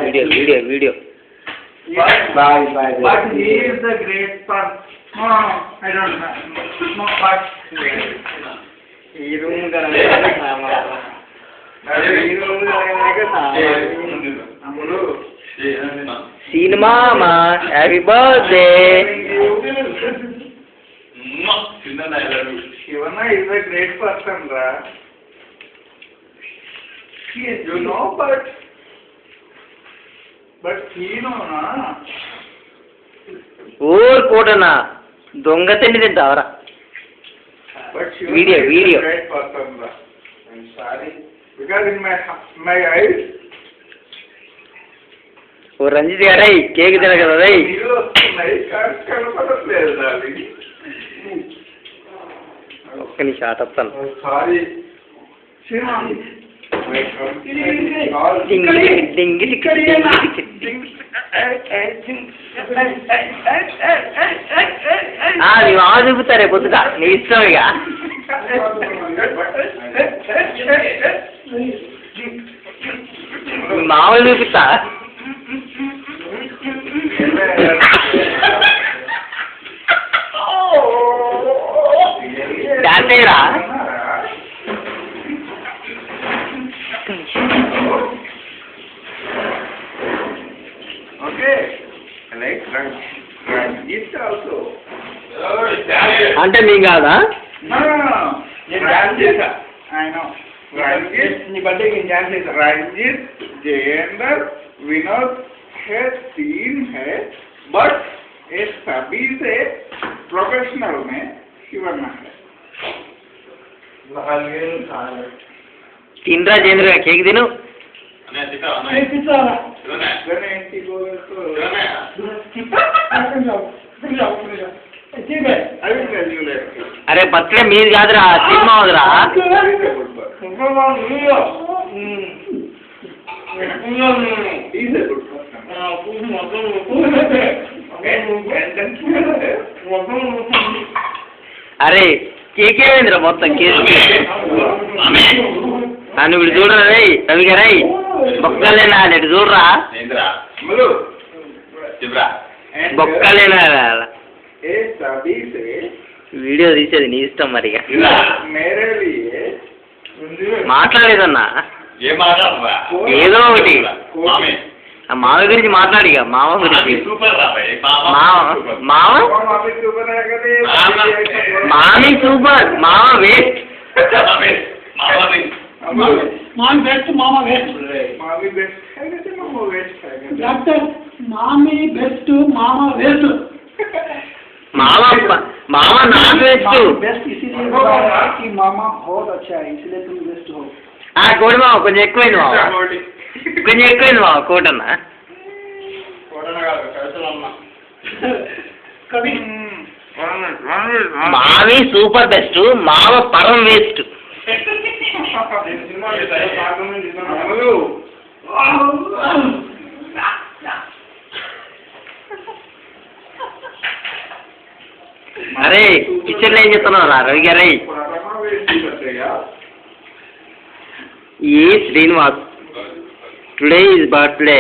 Video But he is the great son. No, I don't know. No, but ఈ room cinema happy birthday Shivana is a great person, ra. Yes, you know, but he know, na. ఓర్ కోటనా దొంగ తిండి తింటావరా But Shivana Video. is a great person, ra. I'm sorry. Because in my eyes, ఓ రంజిత్ గారై cake తిన కదా రై నీళ్ళు వస్తున్నాయి, కనపడట్లేదు darling. ఒక్క నిమిషం ఆటొస్తాను Sorry. Shivana. నీ మామ చూపుతారే పొద్దుట నీ ఇష్టం ఇక నీ మామూలు చూపిస్తా dance అయ్యరా Okay. Like Ranjit also. అంటే మీకు కాదా No. Ranjit. I know. Ranjit. Knee birthday की ध्यान से Ranjit, Jayendra, Vinod है तीन है, but ये सभी से प्रोफेशनल में शिवन्ना है. తినరా జేంద్ర కేక్ తిను అరే బర్త్డే మీది కాదురా సినిమా వదిరా అరే కేక్ ఏమైందిరా మొత్తం కేక్ నన్ను ఇప్పుడు చూడరా రై రవి గారై బొక్కలేనా అటు చూడరా బొక్కలేనా వీడియో తీసేది నీ ఇష్టం మరి మాట్లాడేదన్నా ఏదో ఒకటి మామ గురించి మాట్లాడి మామ గురించి మామీ సూపర్ మామ వేస్ట్ मामी बेस्ट मामा वेस्ट मामी बेस्ट है कैसे मामा वेस्ट है डॉक्टर मामी बेस्ट मामा वेस्ट मामा मामा नॉन वेस्ट बेस्ट इसीलिए बोला कि मामा बहुत अच्छा है इसलिए तुम बेस्ट हो కోడి మామ కొంచెం ఎక్కువైంది మామ కొంచెం ఎక్కువైంది మామ కోటన్న कभी మావి సూపర్ బెస్ట్ మామ పరం వేస్ట్ అరే కిచెన్ లో ఏం చెప్తున్నావు రా రవి గారై ఈ శ్రీనివాస్ టుడే ఈజ్ బర్త్డే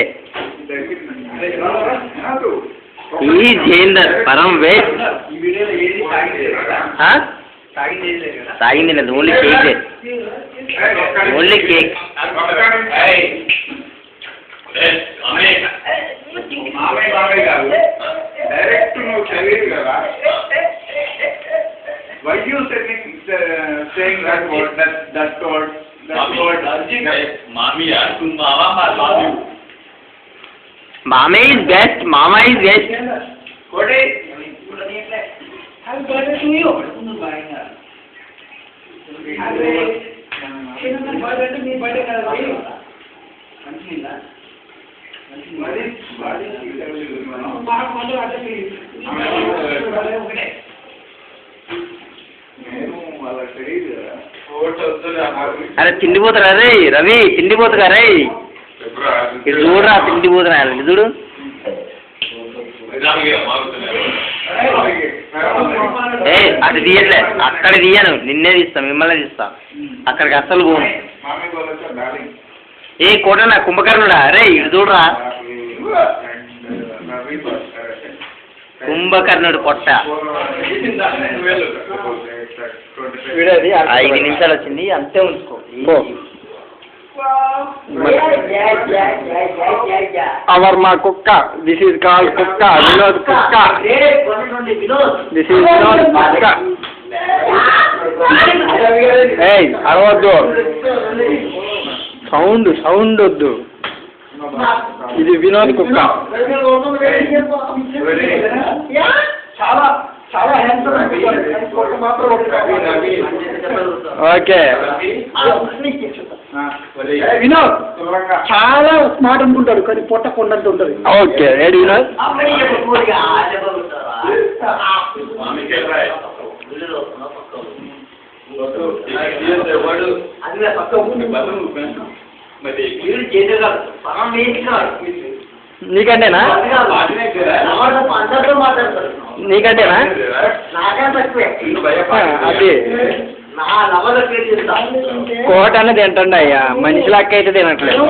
ఈ జేందర్ పరం వేస్ట్ తాగింది లేదు only cake only cake direct నువ్వు తెలియదు కదా why you saying that word that word मामी यार तुम मामा मामी मामा इज बेस्ट मामा इज बेस्ट कोटे हैप्पी बर्थडे टू यू अरे చిన్న బర్త్డే మీ బర్త్డే కదా మంచిదా మరి మా కొంచెం అడ్డకి అరే తిండిపోతారా రే రవి తిండిపోతుగా రే ఇటు చూడరా తిండిపోతున్నా ఇటు చూడు ఏ అటు తీయట్లే అక్కడ తీయను నిన్నే తీస్తా మిమ్మల్ని తీస్తా అక్కడికి అస్సలు పోను ఏ కోటనా కుంభకర్ణుడా రే ఇటు చూడరా and Ravi was కుంభకర్ణుడు పొట్ట 25. 5 నిమిషాలు వచ్చింది అంతే ఉంచుకో మా కుక్క దిస్ ఈజ్ కాల్డ్ కుక్క వినోద్ కుక్క దిస్ ఈజ్ వినోద్ కుక్క ఏయ్ అరవద్దు సౌండ్ వద్దు ఇది వినోద్ కుక్క చాలా చాలా ఓకే వినోద్ చాలా స్మార్ట్ అనుకుంటాడు కానీ పొట్ట కొండంత ఉంటుంది ఓకే ఏడు వినోద్ నీకంటేనా నీకంటేనా అది కోట అనేది తింటండి అయ్యా మనిషి లెక్క అయితే తినట్లేదు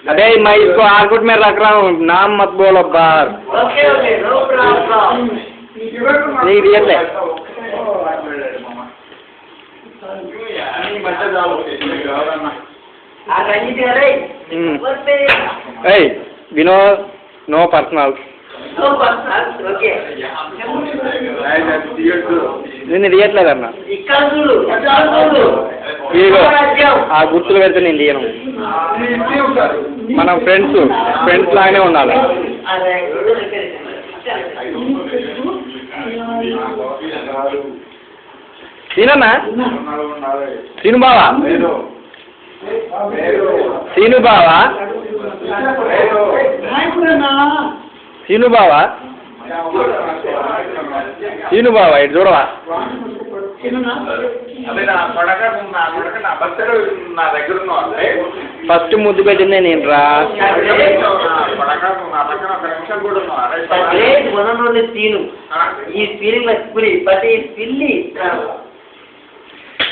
अबे मैं इसको आर्कुट में रख रहा हूँ नाम मत बोलो बाहर नहीं रियल है विनोद नो पर्सनल నేను తీయట్లేదన్నా ఇదిగో ఆ గుర్తులు పెడితే నేను తీయను మనం ఫ్రెండ్స్ లాగానే ఉండాలి సీనన్నా సీను బావా సీను బావా సీను బావా సీను బావా ఇటు చూడవా ఫస్ట్ ముద్దు పెట్టిందే నేను రా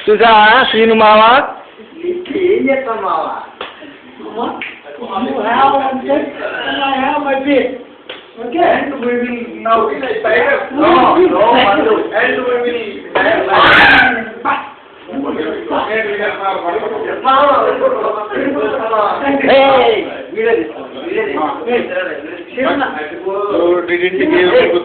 చూసా సీను మావా ఏం చేస్తాం మావా Okay. And we will now decided. No. And we will. Hey. So didn't give.